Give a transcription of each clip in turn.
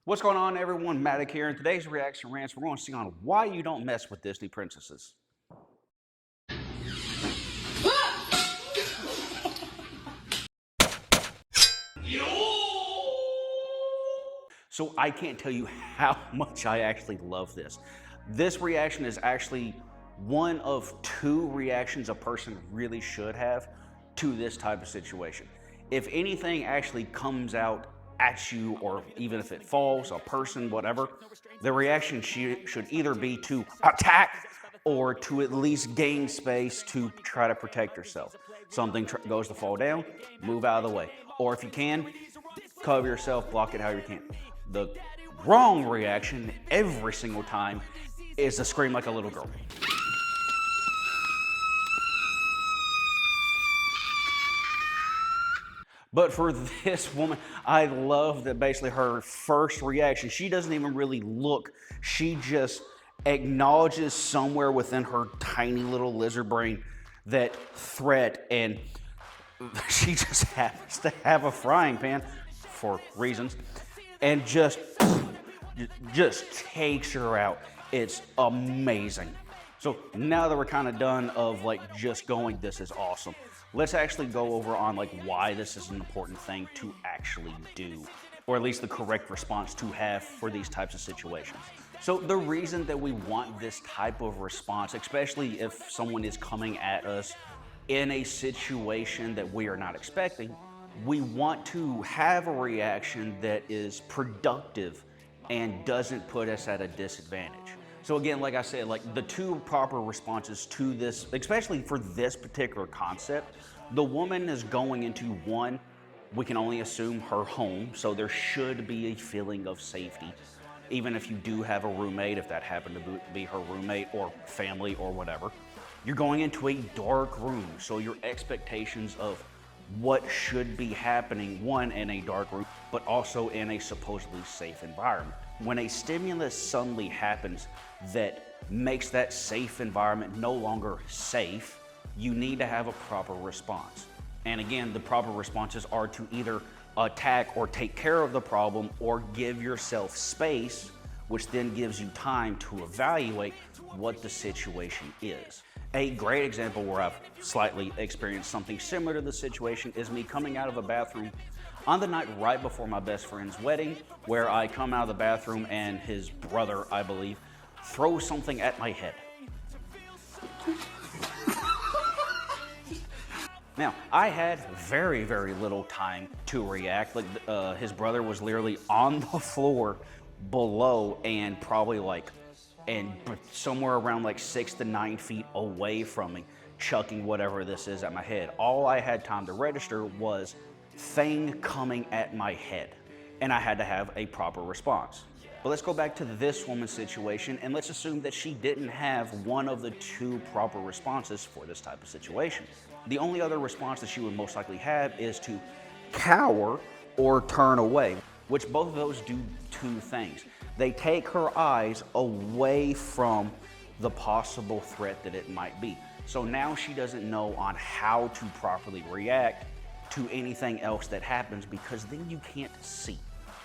What's going on, everyone? Matic here. In today's reaction rants, we're going to see on why you don't mess with Disney princesses. So I can't tell you how much I actually love this. This reaction is actually one of two reactions a person really should have to this type of situation. If anything actually comes out at you, or even if it falls, a person, whatever, the reaction should either be to attack or to at least gain space to try to protect yourself. Something goes to fall down, move out of the way. Or if you can, cover yourself, block it how you can. The wrong reaction every single time is to scream like a little girl. But for this woman, I love that basically her first reaction, she doesn't even really look. She just acknowledges somewhere within her tiny little lizard brain that threat, and she just happens to have a frying pan for reasons, and just takes her out. It's amazing. So now that we're kind of done of like just going, this is awesome, let's actually go over on like why this is an important thing to actually do, or at least the correct response to have for these types of situations. So the reason that we want this type of response, especially if someone is coming at us in a situation that we are not expecting, we want to have a reaction that is productive and doesn't put us at a disadvantage. So again, like I said, like the two proper responses to this, especially for this particular concept, the woman is going into one, we can only assume her home, so there should be a feeling of safety. Even if you do have a roommate, if that happened to be her roommate or family or whatever, you're going into a dark room, so your expectations of what should be happening, one, in a dark room, but also in a supposedly safe environment. When a stimulus suddenly happens that makes that safe environment no longer safe, you need to have a proper response. And again, the proper responses are to either attack or take care of the problem, or give yourself space, which then gives you time to evaluate what the situation is. A great example where I've slightly experienced something similar to the situation is me coming out of a bathroom on the night right before my best friend's wedding, where I come out of the bathroom and his brother, I believe, throws something at my head. Now, I had very, very little time to react. Like his brother was literally on the floor below and probably somewhere around like 6 to 9 feet away from me, chucking whatever this is at my head. All I had time to register was thing coming at my head, and I had to have a proper response. But let's go back to this woman's situation, and let's assume that she didn't have one of the two proper responses for this type of situation. The only other response that she would most likely have is to cower or turn away, which both of those do two things. They take her eyes away from the possible threat that it might be. So now she doesn't know on how to properly react to anything else that happens, because then you can't see.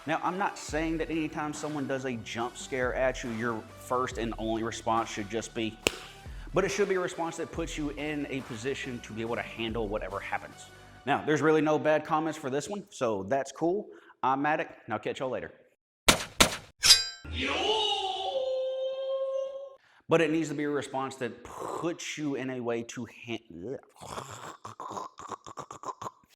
Now, I'm not saying that anytime someone does a jump scare at you, your first and only response should just be, but it should be a response that puts you in a position to be able to handle whatever happens. Now, there's really no bad comments for this one, so that's cool. I'm Matic, and I'll catch y'all later. But it needs to be a response that puts you in a way to